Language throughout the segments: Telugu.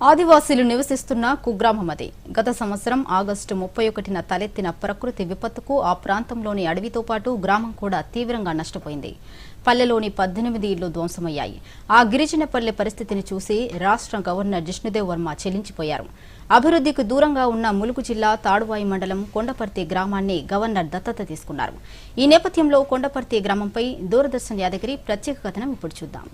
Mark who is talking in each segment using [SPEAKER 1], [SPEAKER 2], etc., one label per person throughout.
[SPEAKER 1] ఆదివాసీలు నివసిస్తున్న కుగ్రామం అది. గత సంవత్సరం ఆగస్టు 31న తలెత్తిన ప్రకృతి విపత్తుకు ఆ ప్రాంతంలోని అడవితో పాటు గ్రామం కూడా తీవ్రంగా నష్టపోయింది. పల్లెలోని 18 ఇళ్లు ధ్వంసమయ్యాయి. ఆ గిరిజన పల్లె పరిస్థితిని చూసి రాష్ట్ర గవర్నర్ జిష్ణుదేవ్ వర్మ చెల్లించిపోయారు. అభివృద్ధికి దూరంగా ఉన్న ములుగు జిల్లా తాడువాయి మండలం కొండపర్తి గ్రామాన్ని గవర్నర్ దత్తత తీసుకున్నారు. ఈ నేపథ్యంలో కొండపర్తి గ్రామంపై దూరదర్శన్ యాదగిరి ప్రత్యేక కథనం ఇప్పుడు చూద్దాం.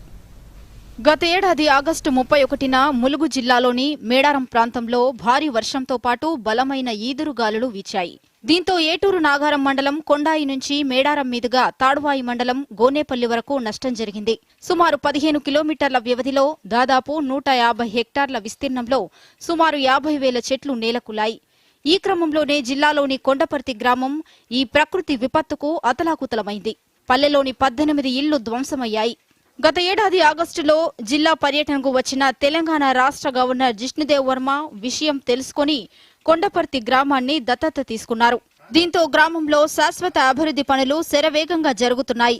[SPEAKER 1] గత ఏడాది ఆగస్టు 31న ములుగు జిల్లాలోని మేడారం ప్రాంతంలో భారీ వర్షంతో పాటు బలమైన ఈదురుగాలులు వీచాయి. దీంతో ఏటూరు నాగారం మండలం కొండాయి నుంచి మేడారం మీదుగా తాడువాయి మండలం గోనేపల్లి వరకు నష్టం జరిగింది. సుమారు 15 కిలోమీటర్ల వ్యవధిలో దాదాపు 150 హెక్టార్ల విస్తీర్ణంలో సుమారు 50,000 చెట్లు నేలకూలాయి. ఈ క్రమంలోనే జిల్లాలోని కొండపర్తి గ్రామం ఈ ప్రకృతి విపత్తుకు అతలాకుతలమైంది. పల్లెలోని 18 ఇళ్లు ధ్వంసమయ్యాయి. గత ఏడాది ఆగస్టులో జిల్లా పర్యటనకు వచ్చిన తెలంగాణ రాష్ట్ర గవర్నర్ జిష్ణుదేవ్ వర్మ విషయం తెలుసుకుని కొండపర్తి గ్రామాన్ని దత్తత తీసుకున్నారు. దీంతో గ్రామంలో శాశ్వత అభివృద్ధి పనులు శరవేగంగా జరుగుతున్నాయి.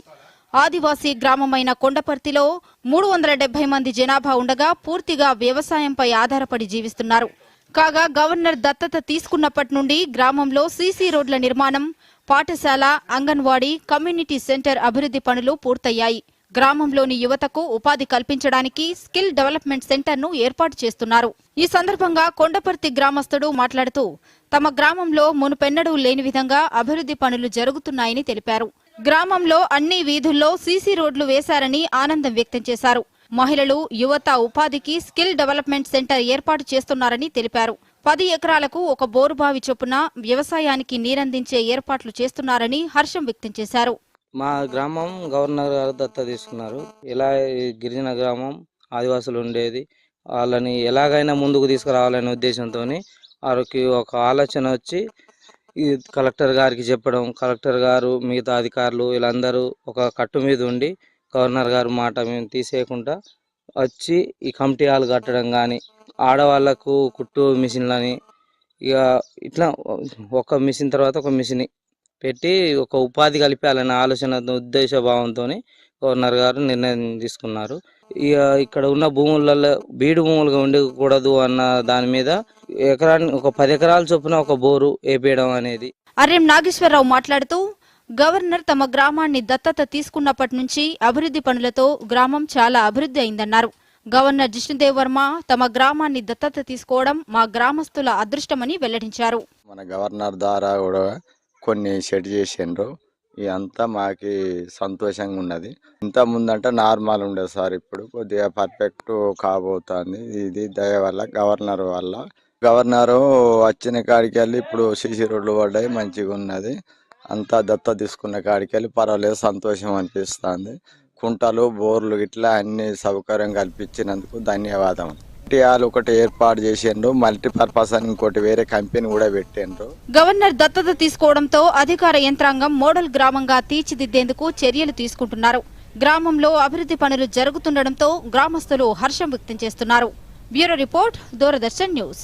[SPEAKER 1] ఆదివాసీ గ్రామమైన కొండపర్తిలో 370 మంది జనాభా ఉండగా పూర్తిగా వ్యవసాయంపై ఆధారపడి జీవిస్తున్నారు. కాగా గవర్నర్ దత్తత తీసుకున్నప్పటి నుండి గ్రామంలో సీసీ రోడ్ల నిర్మాణం, పాఠశాల, అంగన్వాడీ, కమ్యూనిటీ సెంటర్ అభివృద్ధి పనులు పూర్తయ్యాయి. గ్రామంలోని యువతకు ఉపాధి కల్పించడానికి స్కిల్ డెవలప్మెంట్ సెంటర్ను ఏర్పాటు చేస్తున్నారు. ఈ సందర్భంగా కొండపర్తి గ్రామస్తుడు మాట్లాడుతూ తమ గ్రామంలో మునుపెన్నడూ లేని విధంగా అభివృద్ధి పనులు జరుగుతున్నాయని తెలిపారు. గ్రామంలో అన్ని వీధుల్లో సీసీ రోడ్లు వేశారని ఆనందం వ్యక్తం చేశారు. మహిళలు, యువత ఉపాధికి స్కిల్ డెవలప్మెంట్ సెంటర్ ఏర్పాటు చేస్తున్నారని తెలిపారు. 10 ఎకరాలకు ఒక బోరుబావి చొప్పున వ్యవసాయానికి నీరందించే ఏర్పాట్లు చేస్తున్నారని హర్షం వ్యక్తం చేశారు.
[SPEAKER 2] మా గ్రామం గవర్నర్ గారు దత్తత తీసుకున్నారు. ఇలా గిరిజన గ్రామం ఆదివాసులు ఉండేది, వాళ్ళని ఎలాగైనా ముందుకు తీసుకురావాలనే ఉద్దేశంతో వారికి ఒక ఆలోచన వచ్చి ఈ కలెక్టర్ గారికి చెప్పడం, కలెక్టర్ గారు మిగతా అధికారులు వీళ్ళందరూ ఒక కట్టు మీద ఉండి గవర్నర్ గారు మాట మేము తీసేయకుండా వచ్చి ఈ కమిటీ హాల్ కట్టడం కానీ, ఆడవాళ్లకు కుట్టు మిషన్లని ఇక ఇట్లా ఒక మిషన్ తర్వాత ఒక మిషన్ పెట్టి ఒక ఉపాధి కల్పించాలనే ఆలోచన ఉద్దేశ భావంతో గవర్నర్ గారు నిర్ణయం తీసుకున్నారు. ఇక ఇక్కడ ఉన్న భూములలో బీడు భూములుగా ఉండకూడదు అన్న దాని మీద ఎకరాన్ని ఒక 10 ఎకరాల చొప్పున ఒక బోరు వేపేయడం అనేది.
[SPEAKER 1] ఆర్ఎం నాగేశ్వరరావు మాట్లాడుతూ గవర్నర్ తమ గ్రామాన్ని దత్తత తీసుకున్నప్పటి నుంచి అభివృద్ధి పనులతో గ్రామం చాలా అభివృద్ధి అయిందన్నారు. గవర్నర్ జిష్ణుదేవ్ వర్మ తమ గ్రామాన్ని దత్తత తీసుకోవడం మా గ్రామస్తుల అదృష్టమని వెల్లడించారు.
[SPEAKER 3] మన గవర్నర్ ద్వారా కూడా కొన్ని సెట్ చేసిండ్రు, ఇదంతా మాకి సంతోషంగా ఉన్నది. ఇంత ముందంటే నార్మల్ ఉండేది సార్, ఇప్పుడు కొద్దిగా పర్ఫెక్ట్ కాబోతుంది. ఇది దయ వల్ల, గవర్నర్ వల్ల. గవర్నరు వచ్చిన కాడికి వెళ్ళి ఇప్పుడు సీసీ రోడ్లు పడ్డాయి, మంచిగా ఉన్నది. అంతా దత్త తీసుకున్న కాడికి వెళ్ళి పర్వాలేదు, సంతోషం అనిపిస్తుంది. కుంటలు, బోర్లు ఇట్లా అన్ని సౌకర్యం కల్పించినందుకు ధన్యవాదం. ఒకటి ఏర్పాటు చేసిండ్రు, మల్టీపర్పస్ అని ఇంకోటి వేరే కంపెనీ కూడా పెట్టిండ్రు.
[SPEAKER 1] గవర్నర్ దత్తత తీసుకోవడంతో అధికార యంత్రాంగం మోడల్ గ్రామంగా తీర్చిదిద్దేందుకు చర్యలు తీసుకుంటున్నారు. గ్రామంలో అభివృద్ధి పనులు జరుగుతుండటంతో గ్రామస్తులు హర్షం వ్యక్తం చేస్తున్నారు. Bureau report, Doordarshan news.